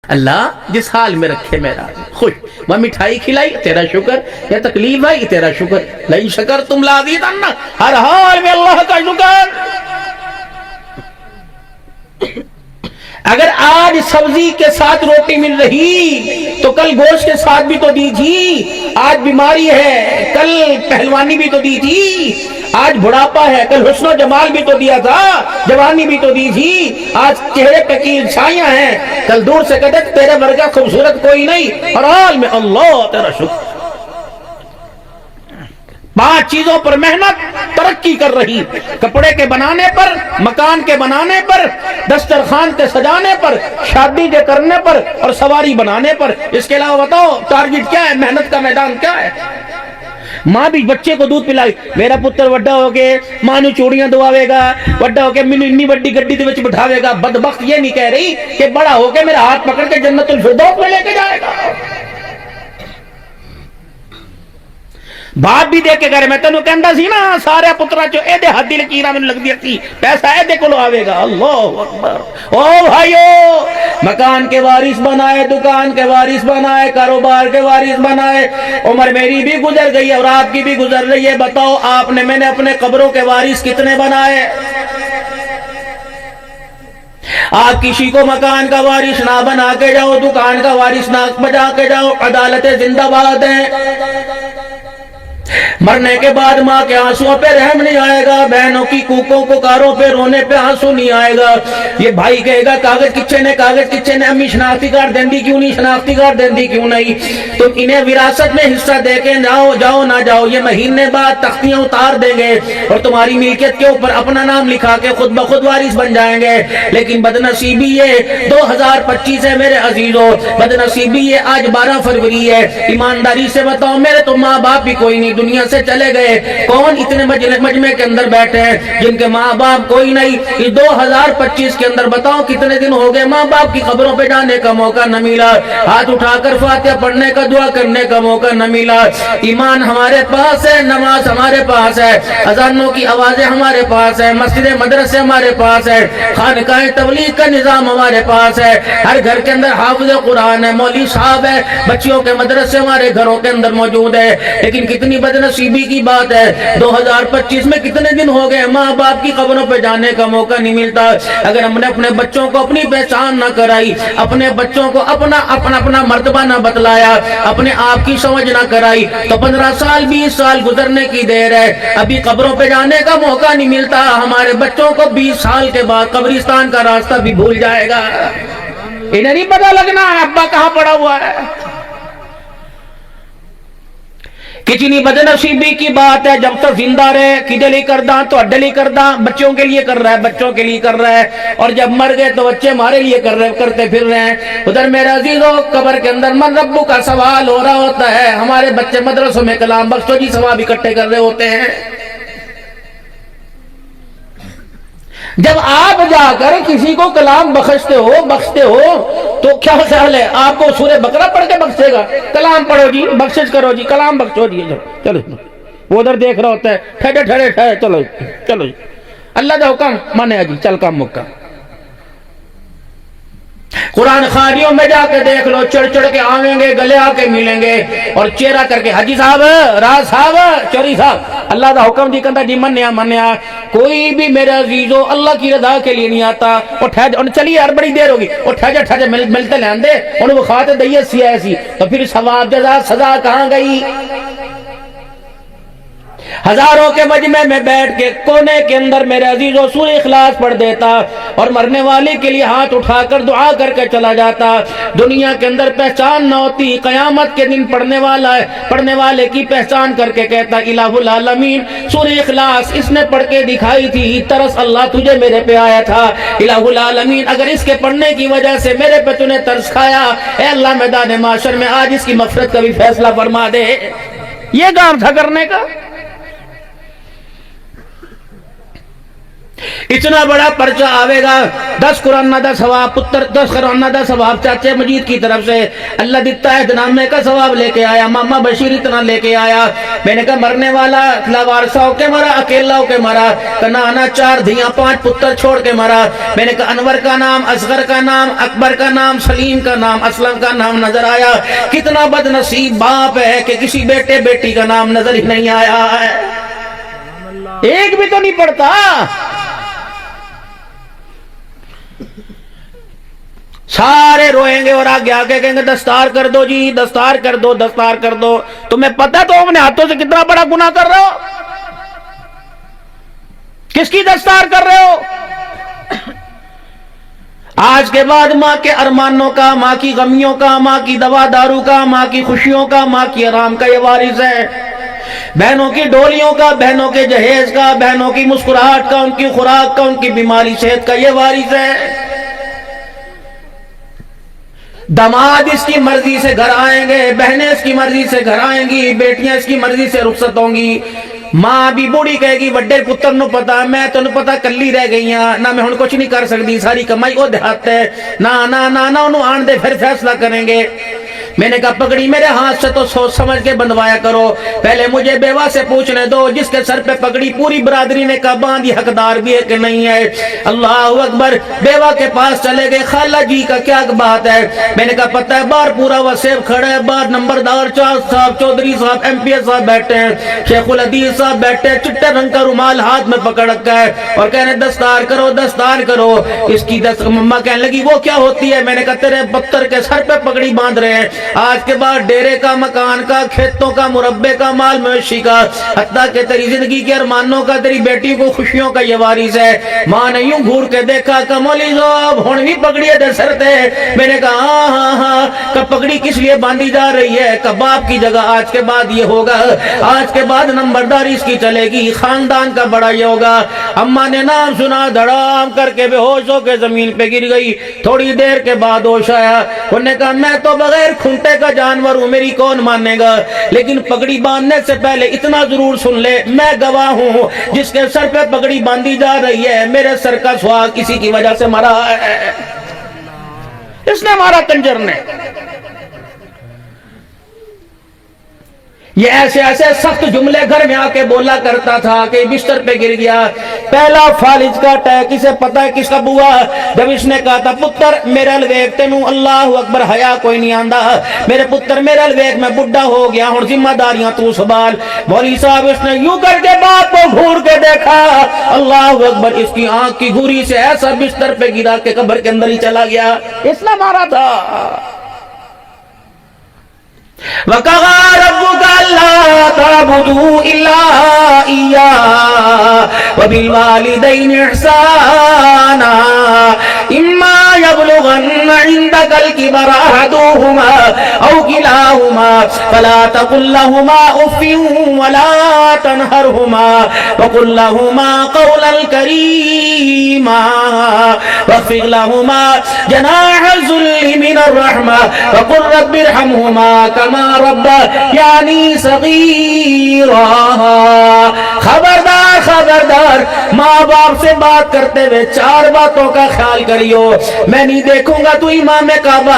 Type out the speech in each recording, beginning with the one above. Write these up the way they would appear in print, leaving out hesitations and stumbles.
اللہ جس حال میں رکھے میرا خوش، میں مٹھائی کھلائی تیرا شکر، یا تکلیف آئی تیرا شکر، لئن شکرتم لازیدن، ہر حال میں اللہ کا شکر۔ اگر آج سبزی کے ساتھ روٹی مل رہی تو کل گوشت کے ساتھ بھی تو دی تھی، آج بیماری ہے کل پہلوانی بھی تو دی تھی، آج بڑھاپا ہے کل حسن و جمال بھی تو دیا تھا، جوانی بھی تو دی تھی، آج چہرے پہ کی چھائیاں ہیں کل دور سے کہتے تیرے ورگا خوبصورت کوئی نہیں، ہر حال میں اللہ تیرا شکر۔ 5 چیزوں پر محنت ترقی کر رہی، کپڑے کے بنانے پر، مکان کے بنانے پر، دسترخوان کے سجانے پر، شادی کے کرنے پر اور سواری بنانے پر۔ اس کے علاوہ بتاؤ ٹارگٹ کیا ہے، محنت کا میدان کیا ہے؟ ماں بھی بچے کو دودھ پلائی، میرا پتر وڈا ہو کے ماں نو چوڑیاں دواوے گا، وڈا ہو کے مینوں اتنی بڑی گڈی دے وچ بٹھاوے گا۔ بدبخت یہ نہیں کہہ رہی کہ بڑا ہو کے میرا ہاتھ پکڑ کے جنت الفردوس میں لے کے جائے گا۔ باپ بھی دیکھ کے گھر میں تینوں کہندا سی نا سارے پتراں چوں اے دے ہاتھ دی لکیراں مینوں لگدی سی، پیسہ اے دے کولوں آوے گا۔ اللہ اکبر۔ او بھائیو، مکان کے وارث بنائے، دکان کے وارث بنائے، کاروبار کے وارث بنائے، عمر میری بھی گزر گئی اور آپ کی بھی گزر رہی ہے، بتاؤ آپ نے میں نے اپنے قبروں کے وارث کتنے بنائے؟ آپ کسی کو مکان کا وارث نہ بنا کے جاؤ، دکان کا وارث نہ بجا کے جاؤ، عدالت زندہ باد ہے۔ مرنے کے بعد ماں کے آنسوں پہ رحم نہیں آئے گا، بہنوں کی کوکوں پکاروں پہ رونے پہ آنسو نہیں آئے گا۔ یہ بھائی کہے گا کاغذ کچھے نے امی شناختی کارڈ دیندی کیوں نہیں، شناختی کارڈ دیندی کیوں نہیں؟ تو انہیں وراثت میں حصہ دے کے جاؤ نہ جاؤ، یہ مہینے بعد تختیاں اتار دیں گے اور تمہاری ملکیت کے اوپر اپنا نام لکھا کے خود بخود وارث بن جائیں گے۔ لیکن بدنصیبی یہ 2025 ہے میرے عزیزوں، بدنصیبی یہ آج 12 فروری ہے۔ ایمانداری سے بتاؤ میرے تو ماں باپ بھی کوئی نہیں، دنیا سے چلے گئے۔ کون اتنے مجمع کے اندر بیٹھے ہیں جن کے ماں باپ کوئی نہیں؟ اس 2025 کے اندر بتاؤ کتنے دن ہو گئے ماں باپ کی قبروں پہ جانے کا موقع نہ ملا، ہاتھ اٹھا کر فاتحہ پڑھنے کا دعا کرنے کا موقع نہ ملا۔ ایمان ہمارے پاس ہے، نماز ہمارے پاس ہے، اذانوں کی آوازیں ہمارے پاس ہے، مسجد مدرسے ہمارے پاس ہے، خانقاہ تبلیغ کا نظام ہمارے پاس ہے، ہر گھر کے اندر حافظ قرآن ہے، مولوی صاحب ہے، بچیوں کے مدرسے ہمارے گھروں کے اندر موجود ہے۔ لیکن کتنی بدنصیبی کی بات ہے، 2025 میں کتنے دن ہو گئے ماں باپ کی قبروں پہ جانے کا موقع نہیں ملتا۔ اگر ہم نے اپنے بچوں کو اپنی پہچان نہ کرائی، اپنے بچوں کو اپنا مرتبہ نہ بتلایا، اپنے آپ کی سمجھ نہ کرائی، تو 15 سال 20 سال گزرنے کی دیر ہے، ابھی قبروں پہ جانے کا موقع نہیں ملتا۔ ہمارے بچوں کو 20 سال کے بعد قبرستان کا راستہ بھی بھول جائے گا، انہیں نہیں پتا لگنا ابا کہاں پڑا ہوا ہے۔ کتنی بدنصیبی کی بات ہے، جب تک زندہ رہے کدے لیے کردہ تو اڈے لیے کردہ، بچوں کے لیے کر رہا ہے، بچوں کے لیے کر رہا ہے، اور جب مر گئے تو بچے ہمارے لیے کرتے پھر رہے ہیں۔ ادھر میرے عزیزوں قبر کے اندر من ربو کا سوال ہو رہا ہوتا ہے، ہمارے بچے مدرسوں میں کلام بخشو جی ثواب اکٹھے کر رہے ہوتے ہیں۔ جب آپ جا کر کسی کو کلام بخشتے ہو تو کیا خیال ہے آپ کو سورہ بقرہ پڑھ کے بخشے گا؟ کلام پڑھو جی، بخشش کرو جی، کلام بخشو جی، چلو وہ ادھر دیکھ رہا ہوتا ہے، ٹھہرے چلو جی، اللہ کا حکم مانے جی، چل کام مکہ۔ قرآن خانیوں میں جا کے دیکھ لو، چڑھ کے آویں گے، گلے آ کے ملیں گے اور چہرہ کر کے حاجی صاحب، راز صاحب، چوری صاحب، اللہ دا حکم جی کہتا جی منیا۔ کوئی بھی میرے عزیزو اللہ کی رضا کے لیے نہیں آتا، اور ٹھہر چلیے یار بڑی دیر ہوگی، اور ٹھہر ملتے لین دے انہوں بخواتے دئیے سی ایسی، تو پھر ثواب جزا سزا کہاں گئی؟ ہزاروں کے مجمع میں بیٹھ کے کونے کے اندر میرے عزیزو سورہ اخلاص پڑھ دیتا اور مرنے والے کے لیے ہاتھ اٹھا کر دعا کر کے چلا جاتا۔ دنیا کے اندر پہچان نہ ہوتی، قیامت کے دن پڑھنے والے کی پہچان کر کے کہتا الہ العالمین سورہ اخلاص اس نے پڑھ کے دکھائی تھی، ترس اللہ تجھے میرے پہ آیا تھا، الہ العالمین اگر اس کے پڑھنے کی وجہ سے میرے پہ تو نے ترس کھایا، اے اللہ میدان معاشر میں آج اس کی مغفرت کا بھی فیصلہ فرما دے۔ یہ کام تھا کرنے کا۔ اتنا بڑا پرچہ آئے گا، 10 قرآن دا ثواب پتر، 10 قرآن دا ثواب چاچے مجید کی طرف سے اللہ دیتا ہے، نامے کا ثواب لے کے آیا، ماما بشیر اتنا لے کے آیا۔ میں نے کہا مرنے والا لاوارثہ ہو کے مرا، اکیلا ہو کے مرا، کنانا 4 دھیاں 5 پتر چھوڑ کے مرا۔ میں نے کہا انور کا نام، اصغر کا نام، اکبر کا نام، سلیم کا نام، اسلم کا نام نظر آیا۔ کتنا بد نصیب باپ ہے کہ کسی بیٹے بیٹی کا نام نظر ہی نہیں آیا ہے، ایک بھی تو نہیں پڑتا۔ سارے روئیں گے اور آگے آگے کہیں گے دستار کر دو جی، دستار کر دو، دستار کر دو۔ تمہیں پتہ تو اپنے ہاتھوں سے کتنا بڑا گناہ کر رہے ہو؟ کس کی دستار کر رہے ہو؟ آج کے بعد ماں کے ارمانوں کا، ماں کی غمیوں کا، ماں کی دوا دارو کا، ماں کی خوشیوں کا، ماں کی آرام کا یہ وارث ہے۔ بہنوں کی ڈولیوں کا، بہنوں کے جہیز کا، بہنوں کی مسکراہٹ کا، ان کی خوراک کا، ان کی بیماری صحت کا یہ وارث ہے۔ داماد اس کی مرضی سے گھر آئیں گے، بہنیں اس کی مرضی سے گھر آئیں گی، بیٹیاں اس کی مرضی سے رخصت ہوں گی۔ ماں بھی بوڑھی کہے گی وڈے پتر نو پتا میں تو پتا کلی رہ گئی ہاں، نہ میں ہن کچھ نہیں کر سکتی، ساری کمائی وہ دیہات ہے، نہ انہوں آن دے پھر فیصلہ کریں گے۔ میں نے کہا پگڑی میرے ہاتھ سے تو سوچ سمجھ کے بندوایا کرو، پہلے مجھے بیوہ سے پوچھنے دو جس کے سر پہ پگڑی پوری برادری نے کہا باندھی حقدار بھی ہے کہ نہیں ہے۔ اللہ اکبر، بیوہ کے پاس چلے گئے، خالہ جی کا کیا بات ہے؟ میں نے کہا پتہ ہے باہر پورا وسیب کھڑا ہے، باہر نمبردار صاحب، چودھری صاحب، ایم پی ایس صاحب بیٹھے ہیں، شیخ الحدیث صاحب بیٹھے ہیں، چٹے رنگ کا رومال ہاتھ میں پکڑ رکھا ہے اور کہنے دستار کرو، دستار کرو۔ اس کی مما کہنے لگی وہ کیا ہوتی ہے؟ میں نے کہا تیرے پتر کے سر پہ پگڑی باندھ رہے ہیں، آج کے بعد ڈیرے کا، مکان کا، کھیتوں کا، مربے کا، مال مویشی کا، حتیٰ کہ تیری زندگی کے ارمانوں کا، تیری بیٹی کو خوشیوں کا یہ وارث ہے۔ ماں نے یوں گھور کے دیکھا کہ مولی صاحب ہن بھی پگڑی دے سر تے۔ میں نے کہا ہاں کہ پگڑی کس لیے باندھی جا رہی ہے؟ کہ باپ کی جگہ آج کے بعد یہ ہوگا، آج کے بعد نمبرداری اس کی چلے گی، خاندان کا بڑا یہ ہوگا۔ اماں نے نام سنا، دھڑام کر کے بے ہوش ہو کے زمین پہ گر گئی۔ تھوڑی دیر کے بعد ہوش آیا، انہوں نے کہا میں تو بغیر کھنٹے کا جانور ہوں، میری کون مانے گا، لیکن پگڑی باندھنے سے پہلے اتنا ضرور سن لے، میں گواہ ہوں جس کے سر پہ پگڑی باندھی جا رہی ہے میرے سر کا سہاگ کسی کی وجہ سے مرا ہے، اس نے مارا کنجر نے۔ یہ ایسے ایسے سخت جملے گھر میں آ کے بولا کرتا تھا کہ بستر پہ گر گیا۔ پہلا فالج کا اٹیک اسے پتہ ہے کس کا ہوا؟ جب اس نے کہا تھا پتر میرے الویک تینوں اللہ اکبر حیا کوئی نہیں آندا، میرے پتر میرے الویک میں بڈھا ہو گیا ہوں، ذمہ داریاں تو سنبھال۔ مولوی صاحب اس نے یوں کر کے باپ کو گھور کے دیکھا، اللہ اکبر، اس کی آنکھ کی گھوری سے ایسا بستر پہ گرا کہ قبر کے اندر ہی چلا گیا، اس نے مارا تھا۔ وَقَضَىٰ رَبُّكَ أَلَّا تَعْبُدُوا إِلَّا إِيَّاهُ وَبِالْوَالِدَيْنِ إِحْسَانًا إِمَّا يَبْلُغَنَّ عِندَكَ الْكِبَرَ أَحَدُهُمَا أَوْ كِلَاهُمَا فَلَا تَقُل لَّهُمَا أُفٍّ وَلَا تَنْهَرْهُمَا وَقُل لَّهُمَا قَوْلًا كَرِيمًا وَاخْفِضْ لَهُمَا جَنَاحَ الذُّلِّ مِنَ الرَّحْمَةِ وَقُل رَّبِّ ارْحَمْهُمَا كَمَا رَبَّيَانِي صَغِيرًا۔ خبردار ماں باپ سے بات کرتے ہوئے 4 باتوں کا خیال کریو۔ میں نہیں دیکھوں گا تو امام کعبہ،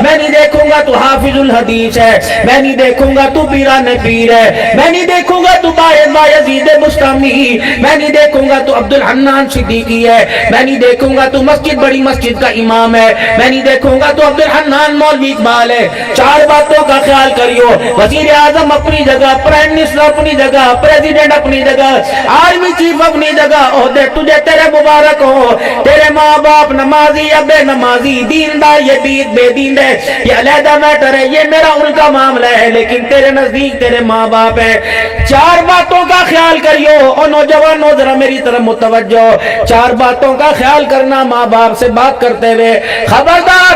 میں نہیں دیکھوں گا تو حافظ الحدیث ہے، میں نہیں دیکھوں گا تو پیران پیر ہے، میں نہیں دیکھوں گا تو بایزید بستامی، میں نہیں دیکھوں گا تو عبد الحنان صدیقی ہے، میں نہیں دیکھوں گا تو مسجد بڑی مسجد کا امام ہے، میں نہیں دیکھوں گا تو عبد الحنان مولوی اقبال ہے۔ 4 باتوں کا خیال کریو، وزیر اعظم اپنی جگہ، پرائم منسٹر اپنی جگہ، پریزیڈنٹ اپنی جگہ، آرمی چیف اپنی جگہ، عہدے تجھے تیرے مبارک ہو، تیرے ماں باپ نمازی یا بے نمازی، دیندار یا بے دین ہے، یہ علیحدہ میٹر ہے، یہ میرا ان کا معاملہ ہے، لیکن تیرے نزدیک تیرے ماں باپ ہے۔ 4 باتوں کا خیال کریو، اور نوجوانوں ذرا میری طرف متوجہ، 4 باتوں کا خیال کرنا ماں باپ سے بات کرتے ہوئے۔ خبردار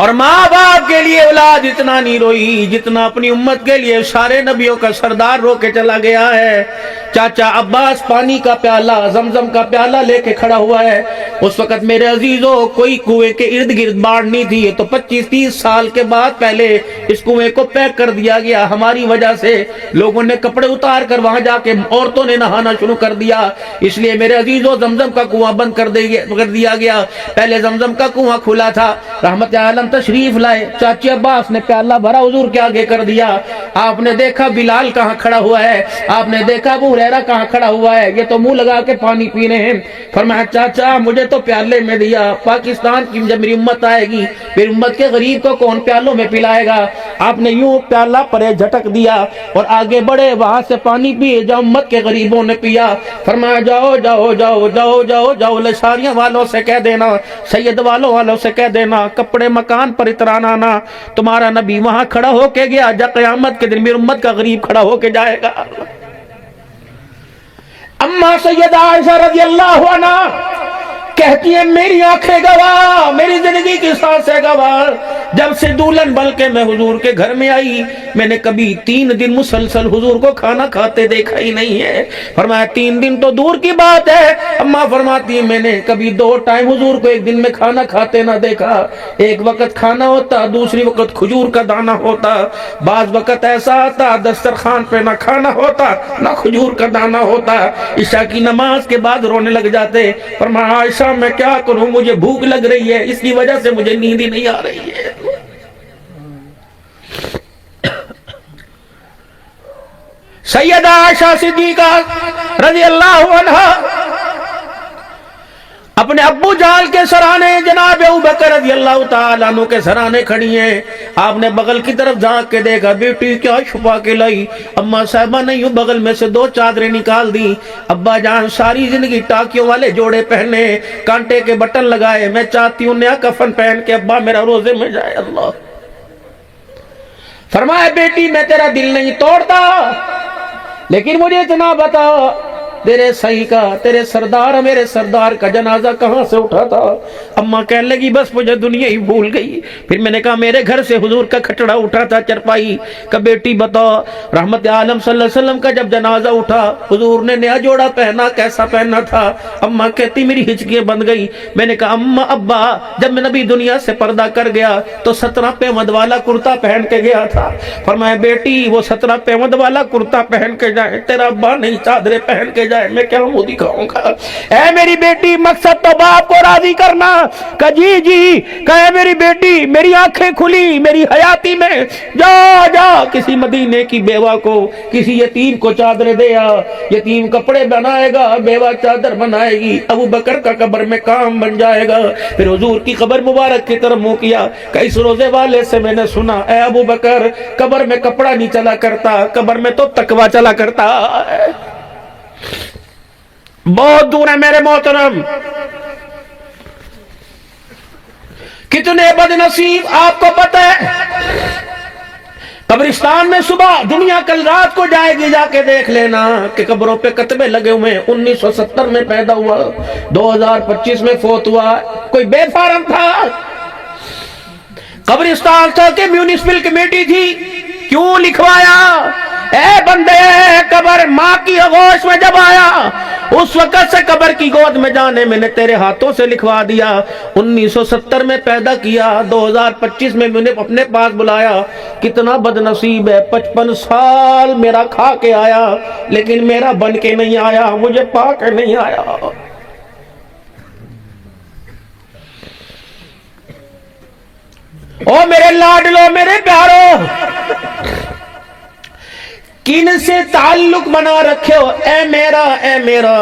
اور ماں باپ کے لیے اولاد اتنا نہیں روئی جتنا اپنی امت کے لیے سارے نبیوں کا سردار رو کے چلا گیا ہے۔ چاچا عباس پانی کا پیالہ، زمزم کا پیالہ لے کے کھڑا ہوا ہے۔ اس وقت میرے عزیزوں کوئی کنویں کے ارد گرد باڑ نہیں تھی، یہ تو 25-30 سال کے بعد پہلے اس کنویں کو پیک کر دیا گیا ہماری وجہ سے۔ لوگوں نے کپڑے اتار کر وہاں جا کے عورتوں نے نہانا شروع کر دیا، اس لیے میرے عزیزوں زمزم کا کنواں بند کر دیا گیا۔ پہلے زمزم کا کنواں کھلا تھا۔ رحمت عالم تشریف لائے، چاچی عباس نے پیالہ بھرا حضور کے آگے کر دیا۔ آپ نے دیکھا بلال کہاں کھڑا ہوا ہے، آپ نے دیکھا ابو ہریرہ کہاں کھڑا ہوا ہے، یہ تو منہ لگا کے پانی پی رہے ہیں۔ فرمایا چاچا مجھے تو پیالے میں دیا، پاکستان کی جب میری امت آئے گی پھر امت کے غریب کو کون پیالوں میں پلائے گا۔ آپ نے یوں پیالہ پرے جھٹک دیا اور آگے بڑھے، وہاں سے پانی پیے جو امت کے غریبوں نے پیا۔ فرمایا جاؤ جاؤ جاؤ جاؤ جاؤ جاؤ لشاریاں والوں سے کہہ دینا، سید والوں سے کہہ دینا، کپڑے مکان پر اترانا نہ، تمہارا نبی وہاں کھڑا ہو کے گیا جا قیامت کے دن میری امت کا غریب کھڑا ہو کے جائے گا۔ اما سیدہ عائشہ رضی اللہ عنہ کہتی ہے میری آنکھیں گواہ، میری زندگی کی سانسیں گواہ، جب سے دولن بن کے میں حضور کے گھر میں آئی میں نے کبھی 3 دن مسلسل حضور کو کھانا کھاتے دیکھا ہی نہیں ہے۔ فرمایا 3 دن تو دور کی بات ہے، اماں فرماتی ہے میں نے کبھی 2 ٹائم حضور کو ایک دن میں کھانا کھاتے نہ دیکھا۔ ایک وقت کھانا ہوتا، دوسری وقت کھجور کا دانہ ہوتا، بعض وقت ایسا آتا دسترخوان پہ نہ کھانا ہوتا نہ کھجور کا دانہ ہوتا، عشاء کی نماز کے بعد رونے لگ جاتے۔ فرمایا عائشہ میں کیا کروں، مجھے بھوک لگ رہی ہے، اس کی وجہ سے مجھے نیند ہی نہیں آ رہی ہے۔ سیدہ عائشہ صدیقہ رضی اللہ عنہ اپنے ابو جال کے سرانے جناب ابوبکر رضی اللہ تعالیٰ عنہ کے سرانے کھڑی ہیں۔ آپ نے بغل کی طرف جھانک کے دیکھا، بیٹی کیا چھپا کے لائی؟ اماں صاحبہ نے یوں بغل میں سے 2 چادریں نکال دی۔ ابا جان ساری زندگی ٹاکیوں والے جوڑے پہنے، کانٹے کے بٹن لگائے، میں چاہتی ہوں نیا کفن پہن کے ابا میرا روزے میں جائے۔ اللہ فرمایا بیٹی میں تیرا دل نہیں توڑتا، لیکن مجھے اتنا بتا تیرے صحیح کا، تیرے سردار میرے سردار کا جنازہ کہاں سے اٹھا تھا؟ اماں کہنے لگی بس مجھے دنیا ہی بھول گئی۔ پھر میں نے کہا میرے گھر سے حضور کا کھٹڑا اٹھا تھا چرپائی کا۔ بیٹی بتا رحمت عالم صلی اللہ علیہ وسلم کا جب جنازہ اٹھا حضور نے نیا جوڑا پہنا، کیسا پہنا تھا؟ اماں کہتی میری ہچکیاں بند گئی۔ میں نے کہا اماں ابا جب میں نبی دنیا سے پردہ کر گیا تو 17 پیمد والا کرتا پہن کے گیا تھا۔ فرمایا بیٹی وہ 17 پیمد والا کرتا پہن کے جائے، تیرا ابا نہیں چادریں پہن کے جائے، میں کیا منہ دکھاؤں گا؟ اے میری بیٹی مقصد تو باپ کو راضی کرنا۔ کہ جی کہ میری بیٹی میری آنکھیں کھلی میری حیاتی میں، جا جا کسی مدینے کی بیوہ کو، کسی یتیم کو چادر دے آ، یتیم کپڑے بنائے گا، بیوہ چادر بنائے گی، ابو بکر کا قبر میں کام بن جائے گا۔ پھر حضور کی قبر مبارک کی طرف منہ کیا کہ اس روزے والے سے میں نے سنا اے ابو بکر قبر میں کپڑا نہیں چلا کرتا، قبر میں تو تقویٰ چلا کرتا ہے۔ بہت دور ہے میرے محترم، کتنے بد نصیب آپ کو پتہ ہے۔ قبرستان میں صبح دنیا کل رات کو جائے گی، جا کے دیکھ لینا کہ قبروں پہ کتبے لگے ہوئے ہیں 1970 میں پیدا ہوا، 2025 میں فوت ہوا۔ کوئی بے فارم تھا؟ قبرستان تھا کہ میونسپل کمیٹی تھی؟ کیوں لکھوایا؟ اے بندے قبر ماں کی آغوش میں جب آیا اس وقت سے قبر کی گود میں جانے میں نے تیرے ہاتھوں سے لکھوا دیا۔ 1970 میں پیدا کیا، 2025 میں میں نے اپنے پاس بلایا۔ کتنا بد نصیب ہے، 55 سال میرا کھا کے آیا لیکن میرا بن کے نہیں آیا، مجھے پا کے نہیں آیا۔ او میرے لاڈلو میرے پیارو، کن سے تعلق بنا رکھے ہو؟ اے میرا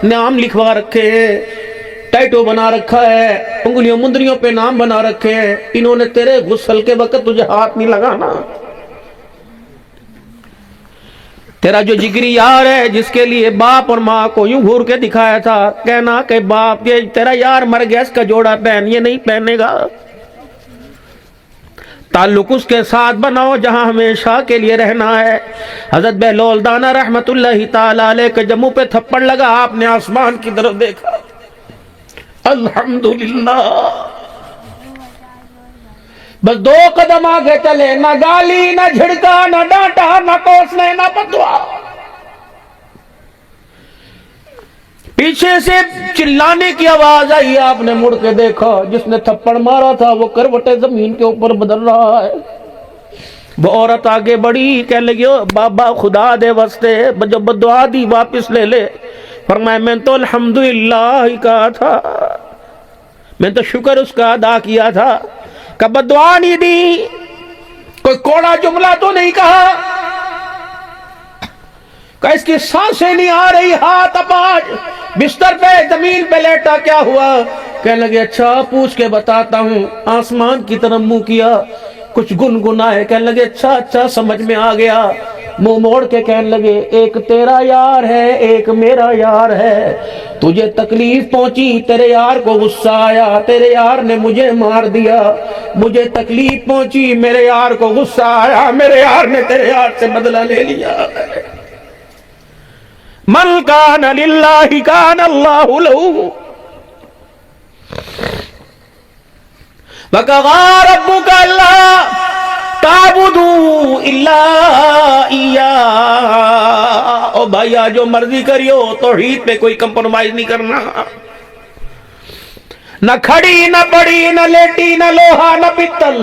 نام لکھوا رکھے ہیں، ٹیٹو بنا رکھا ہے، انگلیوں مندریوں پہ نام بنا رکھے ہیں، انہوں نے تیرے غسل کے وقت تجھے ہاتھ نہیں لگانا۔ تیرا جو جگری یار ہے جس کے لیے باپ اور ماں کو یوں گھور کے دکھایا تھا، کہنا کہ باپ یہ تیرا یار مر گیا اس کا جوڑا پہن، یہ نہیں پہنے گا۔ تعلق اس کے ساتھ بناؤ جہاں ہمیشہ کے لیے رہنا ہے۔ حضرت بہلول دانا رحمت اللہ تعالی علیہ کے جموں پہ تھپڑ لگا، آپ نے آسمان کی طرف دیکھا، الحمدللہ بس 2 قدم آگے چلے، نہ گالی نہ جھڑکا نہ ڈانٹا نہ کوسنے نہ بدعا۔ پیچھے سے چلانے کی آواز آئی، آپ نے مڑ کے دیکھا، جس نے تھپڑ مارا تھا وہ کروٹیں زمین کے اوپر بدل رہا ہے۔ وہ عورت آگے بڑھی، کہنے لگی بابا خدا دے واسطے جو بدعا دی واپس لے لے۔ فرمایا میں تو الحمدللہ ہی کہا تھا، میں تو شکر اس کا ادا کیا تھا کہ بدعا نہیں دی، کوئی کوڑا جملہ تو نہیں کہا، کہ اس کی سانسیں نہیں آ رہی، ہاتھ اپاج بستر پہ زمین پہ لیٹا، کیا ہوا؟ کہنے لگے اچھا پوچھ کے بتاتا ہوں۔ آسمان کی طرف منہ کیا، کچھ گنگنائے، کہنے لگے اچھا سمجھ میں آ گیا۔ منہ موڑ کے کہنے لگے ایک تیرا یار ہے ایک میرا یار ہے، تجھے تکلیف پہنچی، تیرے یار کو غصہ آیا، تیرے یار نے مجھے مار دیا، مجھے تکلیف پہنچی، میرے یار کو غصہ آیا، میرے یار نے تیرے یار سے بدلہ لے لیا۔ من کان للہ کان اللہ لہ، وَقَضَىٰ رَبُّكَ أَلَّا تَعْبُدُوا إِلَّا إِيَّاهُ۔ او بھائیا جو مرضی کریو، توحید پہ کوئی کمپرومائز نہیں کرنا، نہ کھڑی نہ پڑی نہ لیٹی نہ لوہا نہ پتل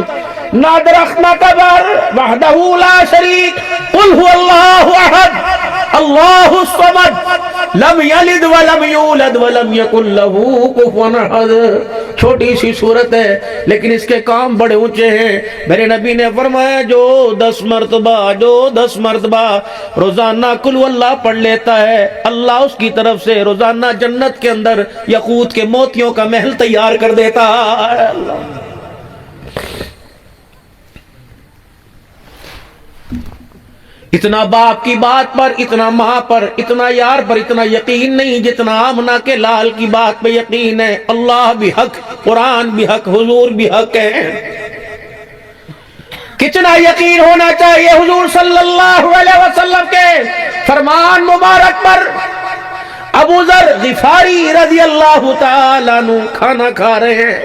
نہ درخت نہ قبر، وحدہ لا شریک، قل هو اللہ احد اللہ الصمد لم یلد ولم یولد ولم یکن لہ کفوا احد۔ چھوٹی سی صورت ہے لیکن اس کے کام بڑے اونچے ہیں۔ میرے نبی نے فرمایا جو 10 مرتبہ روزانہ قل ہو اللہ پڑھ لیتا ہے، اللہ اس کی طرف سے روزانہ جنت کے اندر یاقوت کے موتیوں کا محل تیار کر دیتا ہے۔ اتنا باپ کی بات پر، اتنا ماں پر، اتنا یار پر اتنا یقین نہیں جتنا آمنہ کے لال کی بات پہ یقین ہے۔ اللہ بھی حق، قرآن بھی حق، حضور بھی حق ہے۔ کتنا یقین ہونا چاہیے حضور صلی اللہ علیہ وسلم کے فرمان مبارک پر۔ ابو ذر غفاری رضی اللہ تعالیٰ عنہ کھانا کھا رہے ہیں،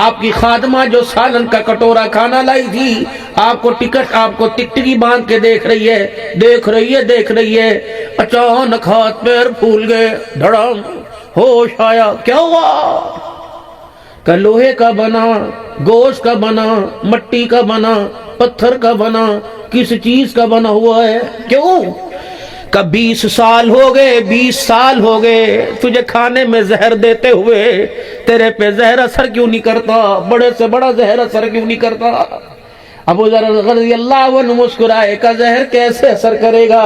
آپ کی خادمہ جو سالن کا کٹورا کھانا لائی تھی، آپ کو ٹکٹکی باندھ کے دیکھ رہی ہے، اچانک ہاتھ پیر پھول گئے، دھڑام ہوش آیا، کیا ہوا؟ کہ لوہے کا بنا، گوشت کا بنا، مٹی کا بنا، پتھر کا بنا، کس چیز کا بنا ہوا ہے؟ کیوں؟ کہ 20 سال ہو گئے تجھے کھانے میں زہر دیتے ہوئے، تیرے پہ زہر اثر کیوں نہیں کرتا؟ بڑے سے بڑا زہر اثر کیوں نہیں کرتا؟ ابو ذر رضی اللہ عنہ مسکرائے، کا زہر کیسے اثر کرے گا؟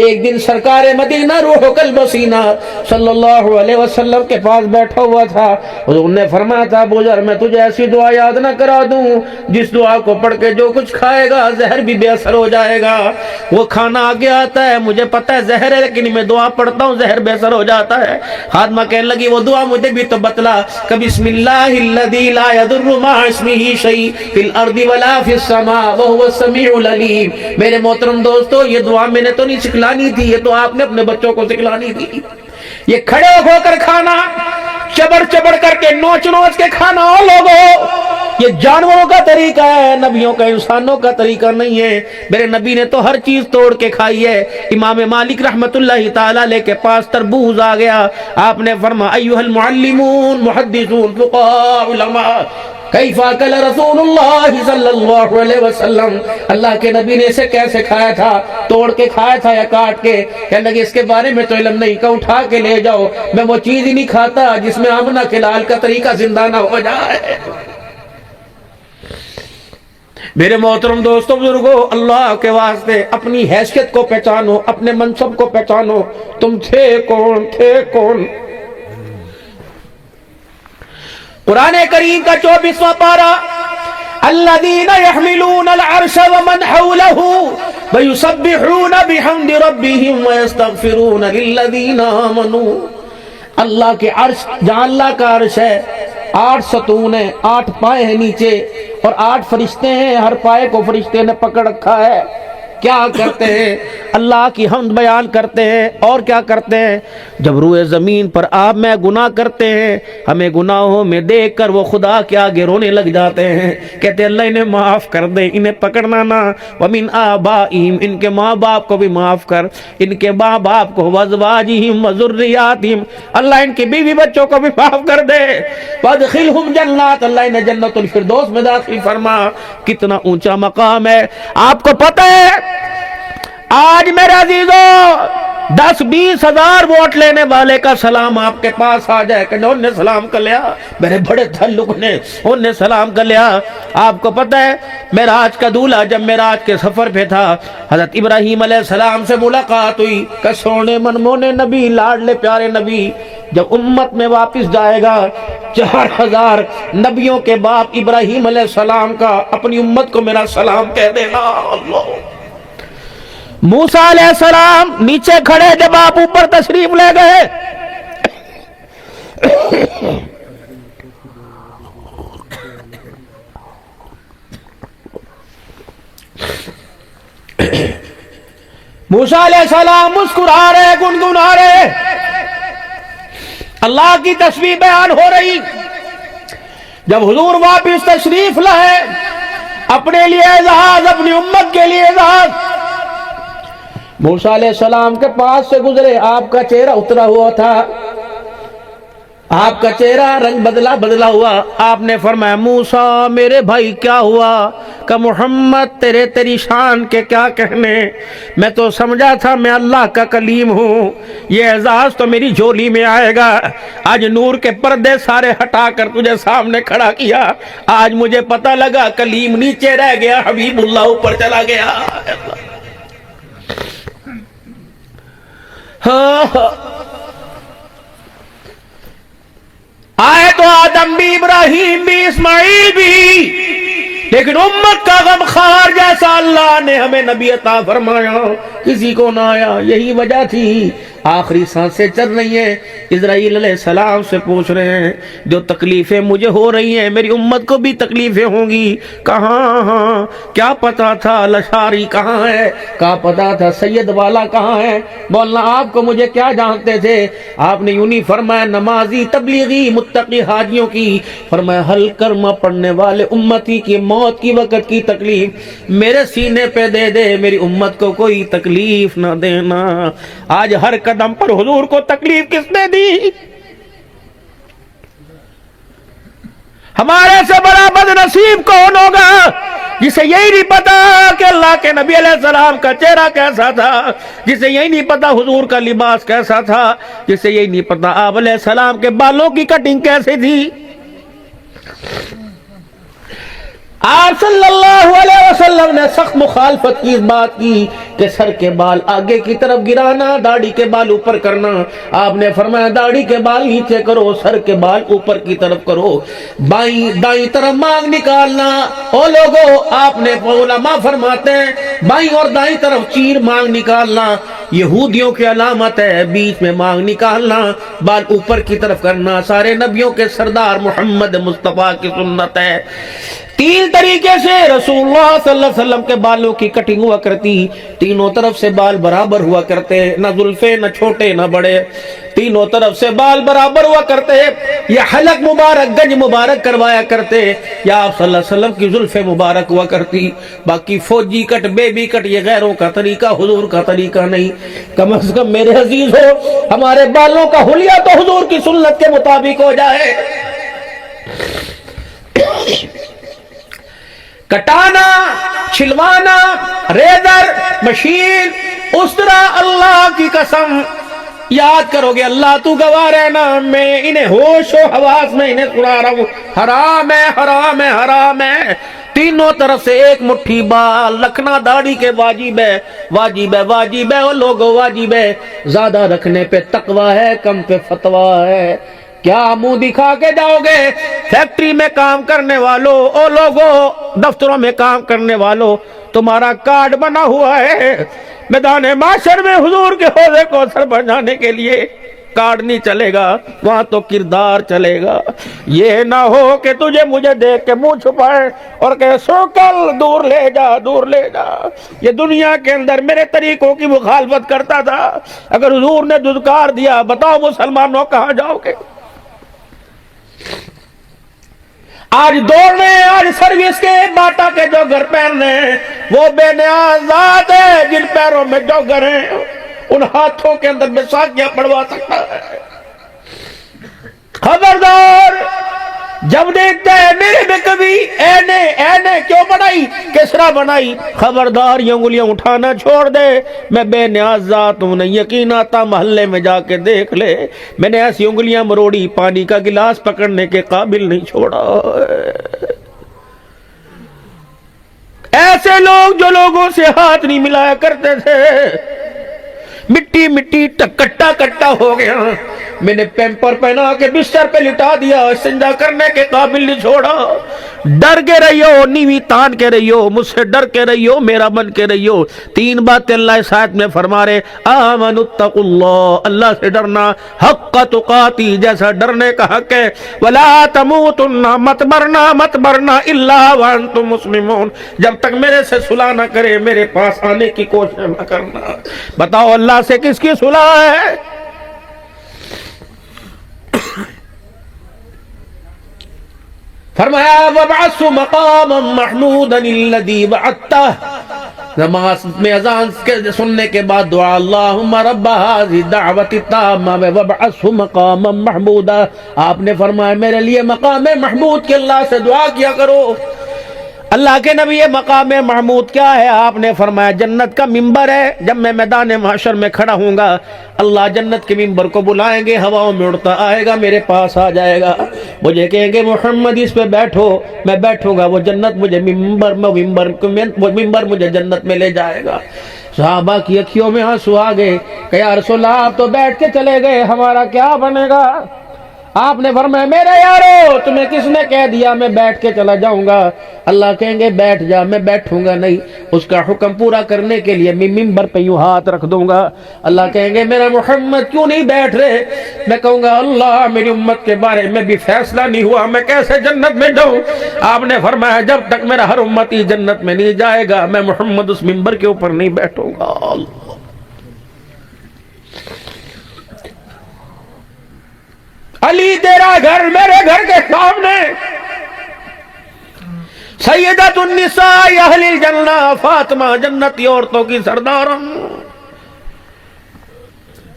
ایک دن سرکار مدینہ روح قلب سینہ صلی اللہ علیہ وسلم کے پاس بیٹھا ہوا تھا، حضور نے فرمایا تھا ابو ذر میں تجھے ایسی دعا یاد نہ کرا دوں جس دعا کو پڑھ کے جو کچھ کھائے گا زہر بھی بے اثر ہو جائے گا۔ وہ کھانا آگے آتا ہے، مجھے پتہ ہے زہر ہے لیکن میں دعا پڑھتا ہوں زہر بے اثر ہو جاتا ہے۔ خادمہ کہنے لگی وہ دعا مجھے بھی تو بتلا، کہ بسم اللہ الذی لا یضر مع اسمہ شیء فی الارض ولا فی السماء وهو السمیع العلیم۔ میرے محترم دوستو یہ دعا میں نے تو نہیں سکھلانی تھی، یہ تو آپ نے اپنے بچوں کو سکھلانی تھی۔ یہ کھڑے ہو کر کھانا، چبڑ کر کے نوچ کے کھانا، لوگوں یہ جانوروں کا طریقہ ہے، نبیوں کا انسانوں کا طریقہ نہیں ہے۔ میرے نبی نے تو ہر چیز توڑ کے کھائی ہے۔ امام مالک رحمت اللہ تعالیٰ علیہ کے پاس تربوز آ گیا، آپ نے فرمایا ایھا المعلمون محدثون فقہاء علماء کیف اکل رسول اللہ صلی اللہ علیہ وسلم، اللہ کے نبی نے اسے کیسے کھایا تھا؟ توڑ کے کھایا تھا یا کاٹ کے؟ کہنے لگے اس کے بارے میں تو علم نہیں، کہ اٹھا کے لے جاؤ، میں وہ چیز ہی نہیں کھاتا جس میں آمنہ کے لال کا طریقہ زندہ نہ ہو جائے۔ میرے محترم دوستو بزرگو، اللہ کے واسطے اپنی حیثیت کو پہچانو، اپنے منصب کو پہچانو، تم تھے کون؟ قرآن کریم کا 24واں پارہ، الذین یحملون العرش ومن حولہ ویسبحون بحمد ربہم ویستغفرون للذین آمنوا۔ اللہ کے عرش، جہاں اللہ کا عرش ہے، 8 ستون ہیں، 8 پائے ہیں نیچے، اور 8 فرشتے ہیں، ہر پائے کو فرشتے نے پکڑ رکھا ہے۔ کیا کرتے ہیں؟ اللہ کی حمد بیان کرتے ہیں اور کیا کرتے ہیں؟ جب روئے زمین پر آپ میں گناہ کرتے ہیں، ہمیں گناہوں میں دیکھ کر وہ خدا کے آگے رونے لگ جاتے ہیں، کہتے ہیں اللہ انہیں معاف کر دے، انہیں پکڑنا نہ، وَمِنْ آبَائِهِمْ، ان کے ماں باپ کو بھی معاف کر، ان کے ماں باپ کو، وَأَزْوَاجِهِمْ وَذُرِّيَّاتِهِمْ، اللہ ان کے بیوی بچوں کو بھی معاف کر دے، وَادْخِلْهُمْ جَنَّاتٍ، اللہ انہیں جنت الفردوس میں داخل فرما۔ کتنا اونچا مقام ہے آپ کو پتہ ہے؟ آج میرے عزیزوں 10-20 ہزار ووٹ لینے والے کا سلام آپ کے پاس آ جائے کہ انہوں نے سلام کر لیا، میرے بڑے تعلق نے انہوں نے سلام کر لیا۔ آپ کو پتہ ہے معراج کا دولہا جب معراج کے سفر پہ تھا، حضرت ابراہیم علیہ السلام سے ملاقات ہوئی کہ سونے منمونے نبی، لاڈلے پیارے نبی، جب امت میں واپس جائے گا 4000 نبیوں کے باپ ابراہیم علیہ السلام کا اپنی امت کو میرا سلام کہہ دینا۔ اللہ، موسیٰ علیہ السلام نیچے کھڑے جب آپ اوپر تشریف لے گئے، موسیٰ علیہ السلام مسکرا رہے، گنگنا رہے، اللہ کی تسبیح بیان ہو رہی۔ جب حضور واپس تشریف لائے، اپنے لیے اعزاز، اپنی امت کے لیے اعزاز، موسیٰ علیہ السلام کے پاس سے گزرے، آپ کا چہرہ اترا ہوا تھا، آپ کا چہرہ رنگ بدلا ہوا۔ آپ نے فرمایا موسیٰ میرے بھائی کیا ہوا؟ کہ محمد تیری شان کے کیا کہنے، میں تو سمجھا تھا میں اللہ کا کلیم ہوں، یہ اعزاز تو میری جھولی میں آئے گا۔ آج نور کے پردے سارے ہٹا کر تجھے سامنے کھڑا کیا، آج مجھے پتہ لگا کلیم نیچے رہ گیا، حبیب اللہ اوپر چلا گیا۔ آئے تو آدم بھی، ابراہیم بھی، اسماعیل بھی، لیکن امت کا غمخوار جیسا اللہ نے ہمیں نبی عطا فرمایا کسی کو نہ آیا۔ یہی وجہ تھی آخری سانسیں چل رہی ہیں، اسرائیل علیہ السلام سے پوچھ رہے ہیں جو تکلیفیں مجھے ہو رہی ہیں میری امت کو بھی تکلیفیں ہوں گی۔ کہاں کیا پتا تھا لشاری کہاں ہے، کیا پتا تھا سید والا کہاں ہے، بولنا آپ کو مجھے کیا جانتے تھے؟ آپ نے یوں نہیں فرمایا نمازی تبلیغی متقی حاجیوں کی، فرمایا ہل کرما پڑھنے والے امتی کی موت کی وقت کی تکلیف میرے سینے پہ دے دے، میری امت کو کوئی تکلیف نہ دینا۔ آج ہر قدم پر حضور کو تکلیف کس نے دی؟ ہمارے سے بڑا بد نصیب کون ہوگا جسے یہی نہیں پتا کہ اللہ کے نبی علیہ السلام کا چہرہ کیسا تھا، جسے یہی نہیں پتا حضور کا لباس کیسا تھا، جسے یہی نہیں پتا آپ علیہ السلام کے بالوں کی کٹنگ کیسے تھی۔ آپ صلی اللہ علیہ وسلم نے سخت مخالفت کی اس بات کی کہ سر کے بال آگے کی طرف گرانا، داڑھی کے بال اوپر کرنا۔ آپ نے فرمایا داڑھی کے بال نیچے کرو، سر کے بال اوپر کی طرف کرو، دائیں طرف مانگ نکالنا۔ او لوگو، آپ نے علماء فرماتے ہیں بائیں اور دائیں طرف چیر مانگ نکالنا یہودیوں کی علامت ہے، بیچ میں مانگ نکالنا، بال اوپر کی طرف کرنا سارے نبیوں کے سردار محمد مصطفیٰ کی سنت ہے۔ 3 طریقے سے رسول اللہ صلی اللہ علیہ وسلم کے بالوں کی کٹنگ ہوا کرتی، تینوں طرف سے بال برابر ہوا کرتے، نہ زلفیں نہ چھوٹے نہ بڑے، تینوں طرف سے بال برابر ہوا کرتے۔ یہ حلق مبارک گنج مبارک کروایا کرتے، یا آپ صلی اللہ علیہ وسلم کی زلفیں مبارک ہوا کرتی۔ باقی فوجی کٹ، بیبی کٹ یہ غیروں کا طریقہ، حضور کا طریقہ نہیں۔ کم از کم میرے عزیز ہو ہمارے بالوں کا حلیہ تو حضور کی سنت کے مطابق ہو جائے۔ کٹانا، چھلوانا، ریزر، مشین، اس طرح اللہ کی قسم یاد کرو گے، اللہ تو گواہ رہنا میں انہیں ہوش و حواس میں انہیں سنا رہا ہوں، حرام ہے حرام ہے حرام ہے۔ تینوں طرف سے ایک مٹھی بال رکھنا داڑھی کے واجب ہے، واجب ہے واجب ہے، اور لوگوں واجب ہے۔ زیادہ رکھنے پہ تقوی ہے، کم پہ فتویٰ ہے۔ کیا منہ دکھا کے جاؤ گے؟ فیکٹری میں کام کرنے والوں، او لوگوں دفتروں میں کام کرنے والوں، تمہارا کارڈ بنا ہوا ہے میدان معاشر میں حضور کے حوضے کو سر بجانے کے لیے، کارڈ نہیں چلے گا، وہاں تو کردار چلے گا۔ یہ نہ ہو کہ تجھے مجھے دیکھ کے منہ چھپائے اور کہ سو کل دور لے جا، دور لے جا۔ یہ دنیا کے اندر میرے طریقوں کی مخالفت کرتا تھا، اگر حضور نے دھتکار دیا، بتاؤ مسلمانوں کہاں جاؤ گے؟ آج دوڑنے، آج سروس کے باٹا کے جو گھر پہننے، وہ بے نیاز ذات ہے جن پیروں میں جو گھر ہیں ان ہاتھوں کے اندر بیساکھیاں پڑوا سکتا ہے۔ خبردار، جب دیکھتے ہیں میرے میں کبھی اینے کیوں بنائی، کسرا بنائی، خبردار یہ انگلیاں اٹھانا چھوڑ دے۔ میں بے نیاز ذات ہوں، نہیں یقین آتا محلے میں جا کے دیکھ لے، میں نے ایسی انگلیاں مروڑی پانی کا گلاس پکڑنے کے قابل نہیں چھوڑا۔ ایسے لوگ جو لوگوں سے ہاتھ نہیں ملایا کرتے تھے، مٹی مٹی کٹا کٹا ہو گیا، میں نے پیمپر پہنا کے بستر پہ لٹا دیا، استنجا کرنے کے قابل نہیں چھوڑا۔ ڈر کے رہیو، نیوی تان کے رہیو، مجھ سے ڈر کے رہیو، میرا بن کے رہیو۔ تین باتیں اللہ اس آیت میں فرما رہے، آمنوا اتقوا اللہ، اللہ سے ڈرنا حق تقاتی، جیسا ڈرنے کا حق ہے، ولا تموتن، مت مرنا الا وانتم مسلمون، جب تک میرے سے صلح نہ کرے میرے پاس آنے کی کوشش نہ کرنا۔ بتاؤ اللہ سے کس کی صلح ہے؟ فرمایا وَبَعَثُ مَقَامًا مَحْمُودًا الَّذِي وَعَدتَّهُ، نماز میں اذان سننے کے بعد دعا، اللہم رب هذه الدعوة التامة وَبَعَثُ مَقَامًا مَحْمُودًا، آپ نے فرمایا میرے لیے مقام محمود کے اللہ سے دعا کیا کرو۔ اللہ کے نبی یہ مقام محمود کیا ہے؟ آپ نے فرمایا جنت کا ممبر ہے، جب میں میدان محشر میں کھڑا ہوں گا اللہ جنت کے ممبر کو بلائیں گے، ہواؤں میں اڑتا آئے گا، میرے پاس آ جائے گا، مجھے کہیں گے محمد اس پہ بیٹھو، میں بیٹھوں گا، وہ جنت مجھے ممبر مجھے جنت میں لے جائے گا۔ صحابہ کی اکھیوں میں آنسو آ گئے کہ یا رسول اللہ آپ تو بیٹھ کے چلے گئے، ہمارا کیا بنے گا؟ آپ نے فرمایا میرے یارو تمہیں کس نے کہہ دیا میں بیٹھ کے چلا جاؤں گا؟ اللہ کہیں گے بیٹھ جا، میں بیٹھوں گا نہیں، اس کا حکم پورا کرنے کے لیے میں ممبر پہ یوں ہاتھ رکھ دوں گا۔ اللہ کہیں گے میرا محمد کیوں نہیں بیٹھ رہے؟ میں کہوں گا اللہ میری امت کے بارے میں بھی فیصلہ نہیں ہوا، میں کیسے جنت میں جاؤں؟ آپ نے فرمایا جب تک میرا ہر امتی جنت میں نہیں جائے گا میں محمد اس ممبر کے اوپر نہیں بیٹھوں گا۔ علی تیرا گھر میرے گھر کے سامنے، سیدۃ النساء اہل الجنہ، فاطمہ جنتی عورتوں کی سردار،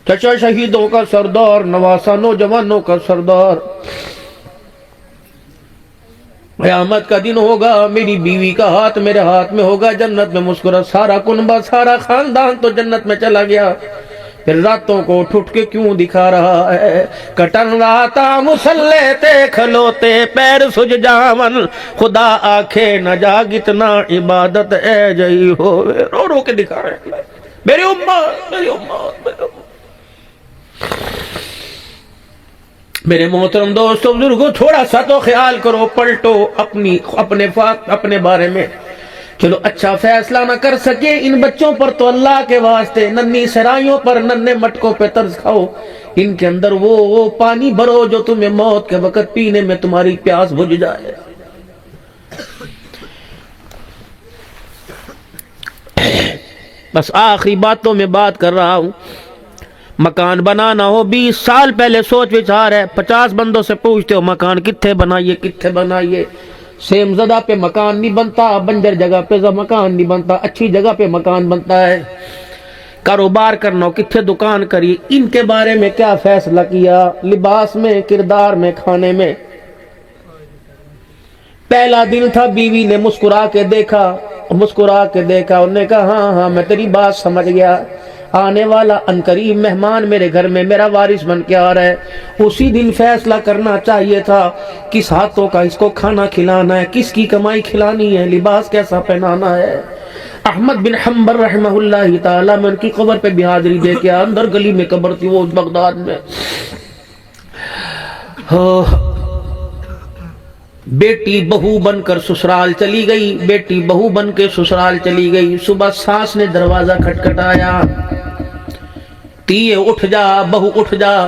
چچا شہیدوں کا سردار، نواسا نوجوانوں کا سردار۔ قیامت کا دن ہوگا، میری بیوی کا ہاتھ میرے ہاتھ میں ہوگا، جنت میں مسکرا، سارا کنبہ سارا خاندان تو جنت میں چلا گیا، پھر راتوں کو اٹھ اٹھ کے کیوں دکھا رہا ہے؟ کٹن راتا مسلح تے کھلوتے پیر سج جاون، خدا آنکھیں نہ جاگ اتنا عبادت اے جئی ہو، رو رو کے دکھا رہے ہیں میری امت، میری امت، میری امت۔ میرے محترم دوستو بزرگوں، تھوڑا سا تو خیال کرو، پلٹو اپنے بارے میں۔ چلو اچھا فیصلہ نہ کر سکے ان بچوں پر تو اللہ کے واسطے ننھی سرائیوں پر ننھے مٹکوں پہ طرز کھاؤ، ان کے اندر وہ پانی بھرو جو تمہیں موت کے وقت پینے میں تمہاری پیاس بجھ جائے۔ بس آخری باتوں میں بات کر رہا ہوں، مکان بنانا ہو 20 سال پہلے سوچ وچار ہے، 50 بندوں سے پوچھتے ہو مکان کتنے بنائیے کتنے بنائیے، سیم زدہ پہ مکان نہیں بنتا، بنجر جگہ پہ مکان نہیں بنتا، اچھی جگہ پہ مکان بنتا ہے۔ کاروبار کرنا ہو کتنے دکان کری، ان کے بارے میں کیا فیصلہ کیا؟ لباس میں، کردار میں، کھانے میں۔ پہلا دن تھا، بیوی نے مسکرا کے دیکھا، انہوں نے کہا ہاں ہاں میں تیری بات سمجھ گیا، آنے والا انقریب مہمان میرے گھر میں میرا وارث بن کے آ رہا ہے۔ اسی دن فیصلہ کرنا چاہیے تھا کس ہاتھوں کا اس کو کھانا کھلانا ہے، کس کی کمائی کھلانی ہے، لباس کیسا پہنانا ہے۔ احمد بن حنبل رحمہ اللہ تعالی، میں ان کی قبر پہ بھی حاضری دے کے اندر گلی میں قبر تھی وہ بغداد میں۔ بیٹی بہو بن کر سسرال چلی گئی، بیٹی بہو بن کے سسرال چلی گئی۔ صبح ساس نے دروازہ کھٹکھٹایا، تیے اٹھ جا بہو اٹھ جا،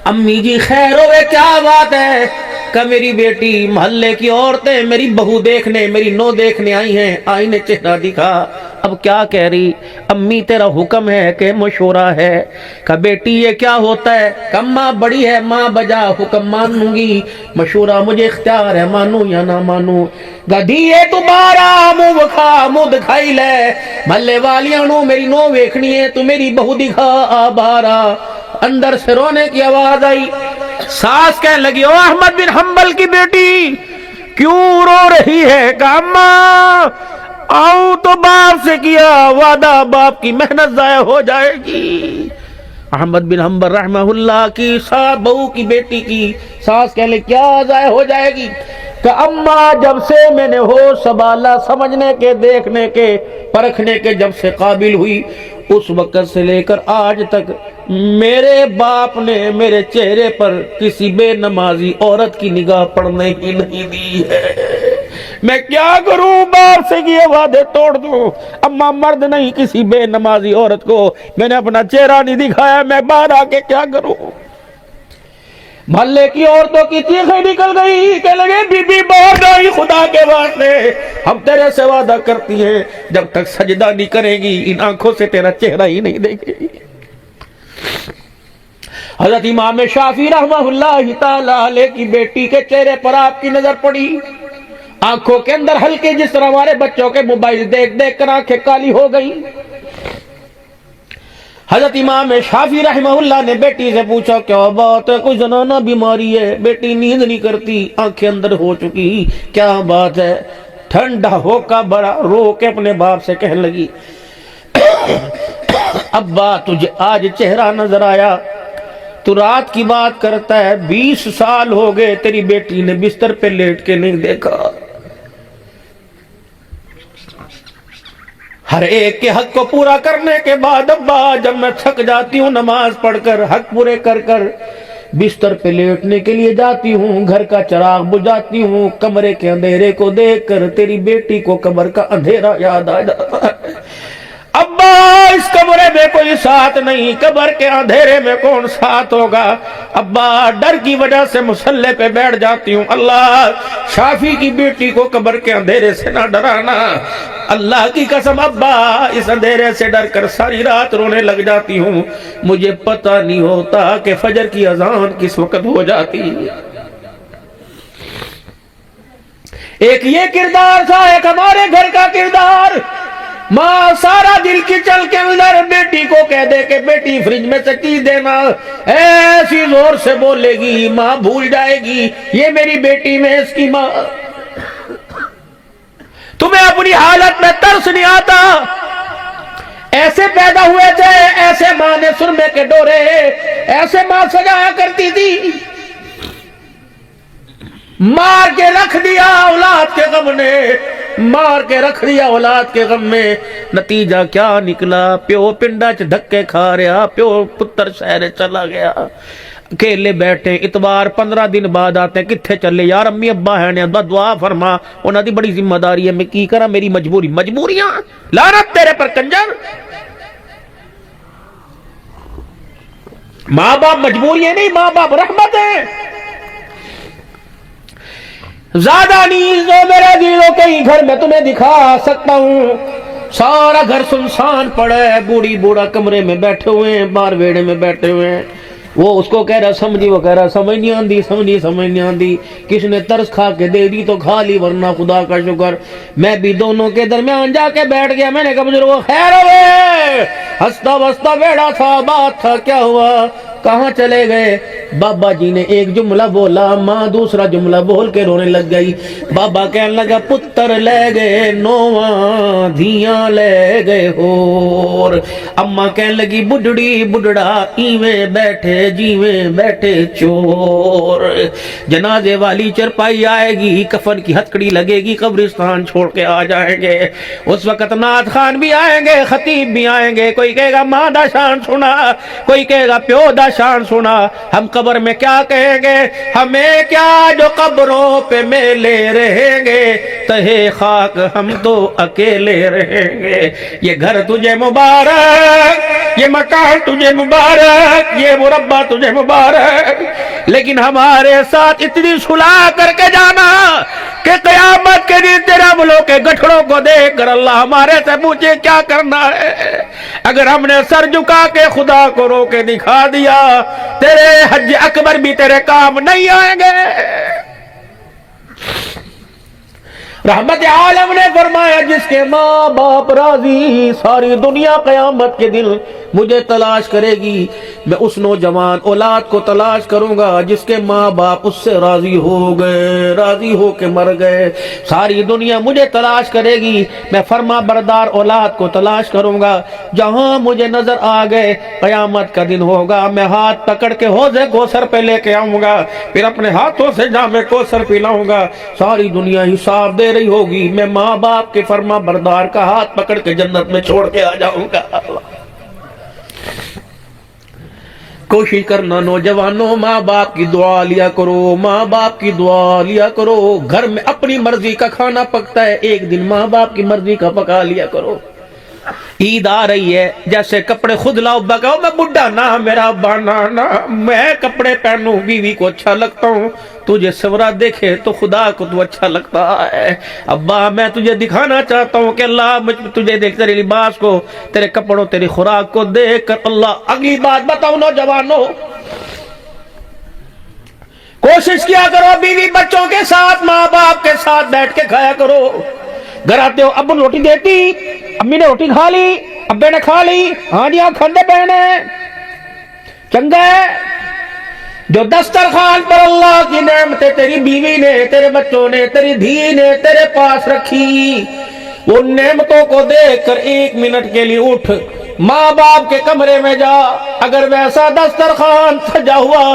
امی جی خیر ہوئے کیا بات ہے؟ کہ میری بیٹی محلے کی عورتیں میری بہو دیکھنے میری نو دیکھنے آئی ہیں، آئی نے چہرہ دکھا۔ اب کیا کہہ رہی؟ امی تیرا حکم ہے کہ مشورہ ہے؟ کہ بیٹی یہ کیا ہوتا ہے؟ کہ ماں بڑی ہے، ماں بجا حکم مانوں گی، مشورہ مجھے اختیار ہے، مانوں یا نہ مانوں۔ گدھیے تو بارا منہ بکھا منہ دکھائی لے، محلے والیاں نو میری نو ویکھنی ہے، تو میری بہو دکھا آ بارا۔ اندر سے رونے کی آواز آئی۔ ساس کہنے لگی او احمد بن حنبل کی بیٹی کیوں رو رہی ہے؟ کہ اماں آؤں تو باپ سے کیا وعدہ، باپ کی محنت ضائع ہو جائے گی۔ احمد بن حنبل رحمہ اللہ کی ساس بہو کی بیٹی کی ساس کہنے لگی کیا ضائع ہو جائے گی؟ کہ اماں جب سے میں نے ہوش سنبھالا، سمجھنے کے دیکھنے کے پرکھنے کے جب سے قابل ہوئی، اس وقت سے لے کر آج تک میرے باپ نے میرے چہرے پر کسی بے نمازی عورت کی نگاہ پڑنے ہی نہیں دی ہے۔ میں کیا کروں؟ باپ سے کیے وعدے توڑ دوں؟ اماں مرد نہیں کسی بے نمازی عورت کو میں نے اپنا چہرہ نہیں دکھایا، میں باہر آ کے کیا کروں؟ محلے کی عورتوں کی چیخیں نکل گئی، کہنے لگے بی بی باہر گئی، خدا کے واسطے ہم تیرے سے وعدہ کرتی ہیں جب تک سجدہ نہیں کرے گی ان آنکھوں سے تیرا چہرہ ہی نہیں دیکھے گی۔ حضرت امام شافعی رحمہ اللہ تعالی علیہ کی بیٹی کے چہرے پر آپ کی نظر پڑی، آنکھوں کے اندر ہلکے جس طرح ہمارے بچوں کے موبائل دیکھ دیکھ کر آنکھیں کالی ہو گئی۔ حضرت امام شافعی رحمہ اللہ نے بیٹی سے پوچھا کیا بات ہے؟ کوئی زنانہ بیماری ہے؟ بیٹی نیند نہیں کرتی، آنکھیں اندر ہو چکی، کیا بات ہے؟ ٹھنڈا ہو کا بڑا رو کے اپنے باپ سے کہنے لگی ابا تجھے آج چہرہ نظر آیا، تو رات کی بات کرتا ہے، 20 سال ہو گئے تیری بیٹی نے بستر پہ لیٹ کے نہیں دیکھا۔ ہر ایک کے حق کو پورا کرنے کے بعد ابا جب میں تھک جاتی ہوں نماز پڑھ کر حق پورے کر کر بستر پہ لیٹنے کے لیے جاتی ہوں، گھر کا چراغ بجھاتی ہوں، کمرے کے اندھیرے کو دیکھ کر تیری بیٹی کو قبر کا اندھیرا یاد آ جاتا ہے۔ ابا اس کمرے میں کوئی ساتھ نہیں، قبر کے اندھیرے میں کون ساتھ ہوگا؟ ابا ڈر کی وجہ سے مصلے پہ بیٹھ جاتی ہوں، اللہ شافی کی بیٹی کو قبر کے اندھیرے سے نہ ڈرانا۔ اللہ کی قسم ابا اس اندھیرے سے ڈر کر ساری رات رونے لگ جاتی ہوں، مجھے پتہ نہیں ہوتا کہ فجر کی اذان کس وقت ہو جاتی۔ ایک یہ کردار تھا، ایک ہمارے گھر کا کردار۔ ماں سارا دل کی چل کے اندر بیٹی کو کہہ دے کہ بیٹی فریج میں سے چیز دینا، ایسی زور سے بولے گی ماں بھول جائے گی یہ میری بیٹی میں اس کی ماں۔ تمہیں اپنی حالت میں ترس نہیں آتا؟ ایسے پیدا ہوئے تھے، ایسے ماں نے سرمے کے ڈورے ایسے ماں سجایا کرتی تھی، مار کے رکھ دیا اولاد کے غم نے، مار کے رکھ دیا اولاد کے غم میں۔ نتیجہ کیا نکلا؟ پیو پنڈا چ دھکے کھا رہا، پیو پتر شہر چلا گیا، اکیلے بیٹھے، اتوار 15 دن بعد آتے ہیں، کتھے چلے یار؟ امی ابا ہے نے دعا فرما، انہاں دی بڑی ذمہ داری ہے، میں کی کرا؟ میری مجبوریاں، لعنت تیرے پر کنجر۔ ماں باپ مجبوریاں نہیں، ماں باپ رحمت ہے۔ زیادہ نہیں جو میرے دلوں کہیں گھر میں تمہیں دکھا سکتا ہوں، سارا گھر سنسان پڑا ہے، بوڑھی بوڑھا کمرے میں بیٹھے ہوئے ہیں، باہر ویڑے میں بیٹھے ہوئے ہیں، وہ اس کو کہہ رہا سمجھی، وہ کہہ رہا سمجھ نہیں آندی، سمجھ نہیں آندی، کس نے ترس کھا کے دے دی تو کھا لی، ورنہ خدا کا شکر۔ میں بھی دونوں کے درمیان جا کے بیٹھ گیا، میں نے کہا بزرگو خیر ہوئے، ہنستا بستا بیٹھا تھا، بات تھا، کیا ہوا؟ کہاں چلے گئے؟ بابا جی نے ایک جملہ بولا، ماں دوسرا جملہ بول کے رونے لگ گئی۔ بابا کہنے لگا پتر لے گئے نواں، دھیاں لے گئے ہور۔ اماں کہنے لگی بڈڑی بڈڑا ایویں بیٹھے جیویں بیٹھے چور۔ جنازے والی چرپائی آئے گی، کفن کی ہتکڑی لگے گی، قبرستان چھوڑ کے آ جائیں گے، اس وقت نعت خان بھی آئیں گے، خطیب بھی آئیں گے، کوئی کہے گا ماں دا شان سنا، کوئی کہے گا پیو دا شان سنا۔ ہم قبر میں کیا کہیں گے؟ ہمیں کیا جو قبروں پہ میلے رہیں گے، تہے خاک ہم تو اکیلے رہیں گے. یہ گھر تجھے مبارک، یہ مکان تجھے مبارک، یہ مربع تجھے مبارک، لیکن ہمارے ساتھ اتنی صلح کر کے جانا کہ قیامت کے دن تیرے عملوں کے گٹھڑوں کو دیکھ کر اللہ ہمارے سے پوچھے کیا کرنا ہے. اگر ہم نے سر جھکا کے خدا کو رو کے دکھا دیا، تیرے حج اکبر بھی تیرے کام نہیں آئیں گے. رحمت عالم نے فرمایا جس کے ماں باپ راضی، ساری دنیا قیامت کے دن مجھے تلاش کرے گی. میں اس نوجوان اولاد کو تلاش کروں گا جس کے ماں باپ اس سے راضی ہو گئے، راضی ہو کے مر گئے. ساری دنیا مجھے تلاش کرے گی. میں فرما بردار اولاد کو تلاش کروں گا. جہاں مجھے نظر آ گئے قیامت کا دن ہوگا، میں ہاتھ پکڑ کے حوض کوثر پہ لے کے آؤں گا، پھر اپنے ہاتھوں سے جام کوثر پلاؤں گا. ساری دنیا حساب دے رہی ہوگی، میں ماں باپ کے فرما بردار کا ہاتھ پکڑ کے جنت میں چھوڑ کے آ جاؤں گا. کوشش کرنا نوجوانوں، ماں باپ کی دعا لیا کرو، ماں باپ کی دعا لیا کرو. گھر میں اپنی مرضی کا کھانا پکتا ہے، ایک دن ماں باپ کی مرضی کا پکا لیا کرو. عید آ رہی ہے، جیسے کپڑے خود لاؤ، بکاؤ میں بڈھا نہ میرا بنانا، میں کپڑے پہنوں، بیوی کو اچھا لگتا ہوں، تجھے سورا دیکھے تو خدا کو تو اچھا لگتا ہے. ابا میں تجھے دکھانا چاہتا ہوں کہ اللہ تجھے دیکھ، تیرے لباس کو، تیرے کپڑوں، تیری خوراک کو دیکھ کر اللہ. اگلی بات بتاؤ نوجوانوں، کوشش کیا کرو بیوی بچوں کے ساتھ، ماں باپ کے ساتھ بیٹھ کے کھایا کرو. گھر آتے ہو، ابو روٹی دیتی، امی نے روٹی کھا لی، ابے نے کھا لی، ہاں جی ہاں کھاندے پہنے چنگا ہے. جو دسترخوان پر اللہ کی نعمتیں تیری بیوی نے، تیرے بچوں نے، تیری دھی نے تیرے پاس رکھی، وہ نعمتوں کو دیکھ کر ایک منٹ کے لیے اٹھ، ماں باپ کے کمرے میں جا. اگر ویسا دسترخوان سجا ہوا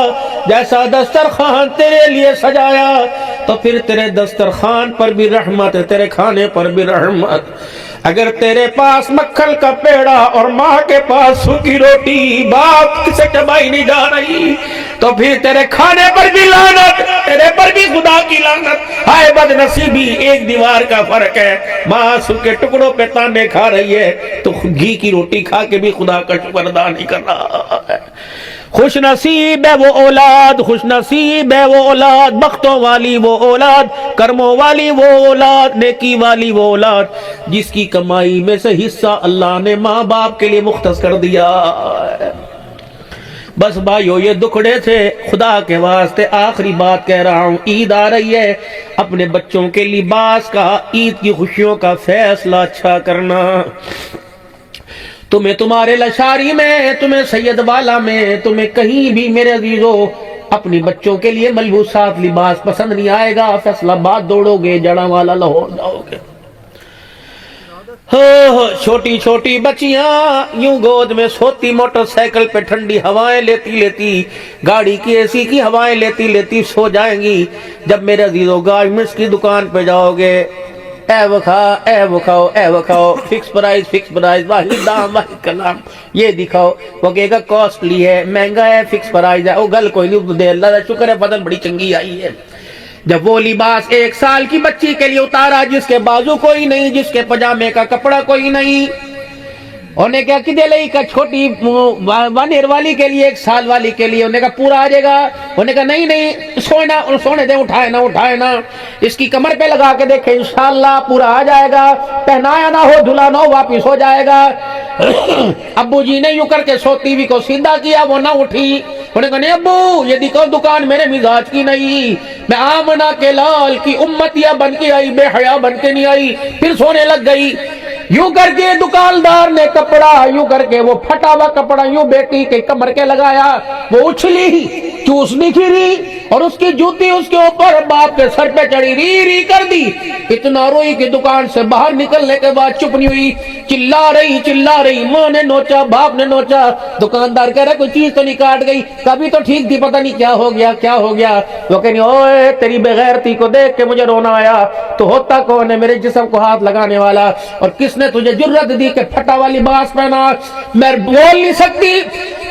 جیسا دسترخوان تیرے لیے سجایا، تو پھر تیرے دسترخوان پر بھی رحمت، تیرے کھانے پر بھی رحمت. اگر تیرے پاس مکھن کا پیڑا اور ماں کے پاس سوکھی روٹی باپ سے چبائی نہیں جا رہی، تو پھر تیرے کھانے پر بھی لعنت، تیرے پر بھی خدا کی لعنت. ہائے بد نصیبی، ایک دیوار کا فرق ہے. ماں سوکھے ٹکڑوں پہ تانے کھا رہی ہے تو گھی کی روٹی کھا کے بھی خدا کا شکر ادا نہیں کر رہا ہے. خوش نصیب ہے وہ اولاد، خوش نصیب ہے وہ اولاد، بختوں والی وہ اولاد، کرموں والی وہ اولاد، نیکی والی وہ اولاد جس کی کمائی میں سے حصہ اللہ نے ماں باپ کے لیے مختص کر دیا. بس بھائیو یہ دکھڑے تھے، خدا کے واسطے آخری بات کہہ رہا ہوں. عید آ رہی ہے، اپنے بچوں کے لباس کا، عید کی خوشیوں کا فیصلہ اچھا کرنا. تمہیں تمہارے لشاری میں، تمہیں سید والا میں، تمہیں کہیں بھی میرے عزیزو اپنی بچوں کے لیے ملبوسات لباس پسند نہیں آئے گا. فیصلہ باد دوڑو گے، جڑا والا لاہور جاؤ گے. چھوٹی چھوٹی بچیاں یوں گود میں سوتی، موٹر سائیکل پہ ٹھنڈی ہوائیں لیتی لیتی، گاڑی کی اے سی کی ہوائیں لیتی لیتی سو جائیں گی. جب میرے عزیزو گارمنٹس کی دکان پہ جاؤ گے، اے وکھا، اے وکھاؤ، اے وکھاؤ، فکس پرائز، فکس پرائز، واحد دام واحد کلام، یہ دکھاؤ. وہ کہے گا کاسٹلی ہے، مہنگا ہے، فکس پرائز ہے. وہ گل کوئی نہیں دے، اللہ کا شکر ہے بدن بڑی چنگی آئی ہے. جب وہ لباس ایک سال کی بچی کے لیے اتارا جس کے بازو کوئی نہیں، جس کے پجامے کا کپڑا کوئی نہیں، انہیں کیا کہ دے کا چھوٹی 1 ایئر والی کے لیے، 1 سال والی کے لیے، انہیں کہا پورا آ جائے گا. انہیں کہا نہیں نہیں، سونے دیں، اٹھائے نا، اس کی کمر پہ لگا کے دیکھیں انشاءاللہ پورا آ جائے گا. پہنایا نہ ہو، دھلا نہ ہو، واپس ہو جائے گا. ابو جی نے یوں کر کے ٹی وی کو سیدھا کیا، وہ نہ اٹھی. انہیں کہا نہیں ابو، یہ دیکھو دکان میرے مزاج کی نہیں، میں آمنہ کے لال کی امتیہ بن کے آئی، بے حیا بن کے نہیں آئی. پھر سونے لگ گئی. یوں کر کے دکاندار نے کپڑا، یوں کر کے وہ پھٹا ہوا کپڑا یوں بیٹی کے کمر کے لگایا. وہ اچھلی، چوسنی پھری، اور اس کی جوتی اس کے اوپر باپ کے سر پہ چڑھی، ری کر دی. اتنا روئی کہ دکان سے باہر نکلنے کے بعد چپ نہیں ہوئی، چلا رہی. ماں نے نوچا، باپ نے نوچا. دکاندار کہہ رہا کوئی چیز تو نہیں کاٹ گئی؟ کبھی تو ٹھیک تھی، پتہ نہیں کیا ہو گیا. وہ کہنی اوے تیری بغیرتی کو دیکھ کے مجھے رونا آیا. تو ہوتا کون ہے میرے جسم کو ہاتھ لگانے والا؟ اور کس نے تجھے جرت دی کہ پھٹا ہوا لباس پہنا؟ میں بول نہیں سکتی،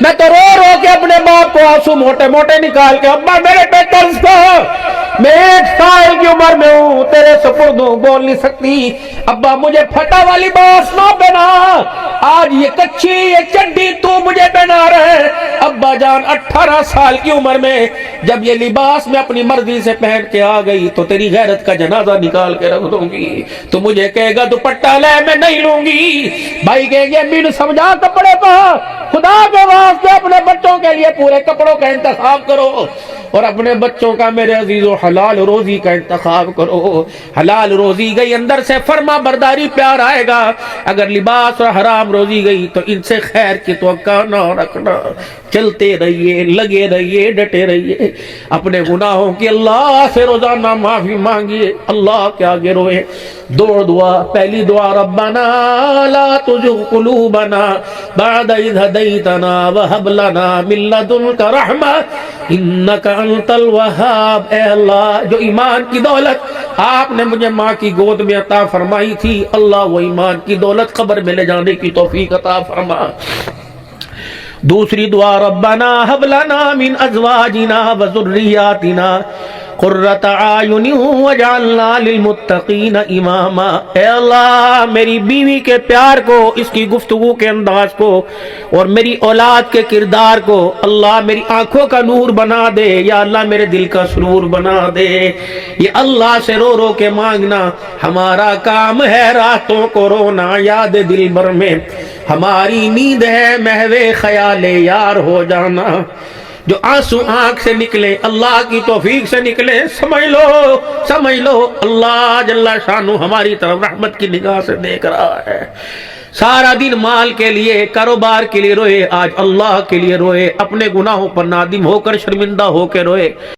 میں تو رو رو کے اپنے باپ کو آنسو موٹے موٹے نکال کے، ابا میرے پہ قرض کر، میں 1 سال کی عمر میں ہوں، تیرے سپرد ہوں، بول نہیں سکتی، ابا مجھے پھٹا والی باس نہ پہنا، آج یہ کچھی یہ چڈی تو مجھے پہنا رہے۔ ابا جان 18 سال کی عمر میں جب یہ لباس میں اپنی مرضی سے پہن کے آ گئی تو تیری غیرت کا جنازہ نکال کے رکھ دوں گی، تو مجھے کہے گا دوپٹہ لے، میں نہیں لوں گی۔ بھائی کہیں گے امی نے سمجھا کپڑے پا، خدا کے واسطے اپنے بچوں کے لیے پورے کپڑوں کا انتخاب کرو، اور اپنے بچوں کا میرے عزیزو حلال روزی کا انتخاب کرو۔ حلال روزی گئی اندر سے فرما برداری پیار آئے گا، اگر لباس اور حرام روزی گئی تو ان سے خیر کی توقع نہ رکھنا۔ چلتے رہیے، لگے رہیے، ڈٹے رہیے، اپنے گناہوں کی اللہ سے روزانہ معافی مانگیے، اللہ کے آگے روئے۔ دو دعا، پہلی دعا ربنا لا تزغ قلوبنا بعد اذ ہدیتنا وہب لنا من لدنک رحمہ انک انت الوہاب۔ اے اللہ، جو ایمان کی دولت آپ نے مجھے ماں کی گود میں عطا فرمائی تھی، اللہ وہ ایمان کی دولت قبر میں لے جانے کی توفیق عطا فرما۔ دوسری دعا ربنا هب لنا من ازواجنا وذرياتنا قرۃ اعین واجعلنا للمتقین اماما۔ اے اللہ، میری بیوی کے پیار کو، اس کی گفتگو کے انداز کو، اور میری اولاد کے کردار کو اللہ میری آنکھوں کا نور بنا دے، یا اللہ میرے دل کا سرور بنا دے۔ یہ اللہ سے رو رو کے مانگنا ہمارا کام ہے، راتوں کو رونا یاد دل بھر میں، ہماری نیند ہے محو خیال یار ہو جانا۔ جو آنسو آنکھ سے نکلے اللہ کی توفیق سے نکلے، سمجھ لو اللہ جل شانہ ہماری طرف رحمت کی نگاہ سے دیکھ رہا ہے۔ سارا دن مال کے لیے، کاروبار کے لیے روئے، آج اللہ کے لیے روئے، اپنے گناہوں پر نادم ہو کر شرمندہ ہو کے روئے۔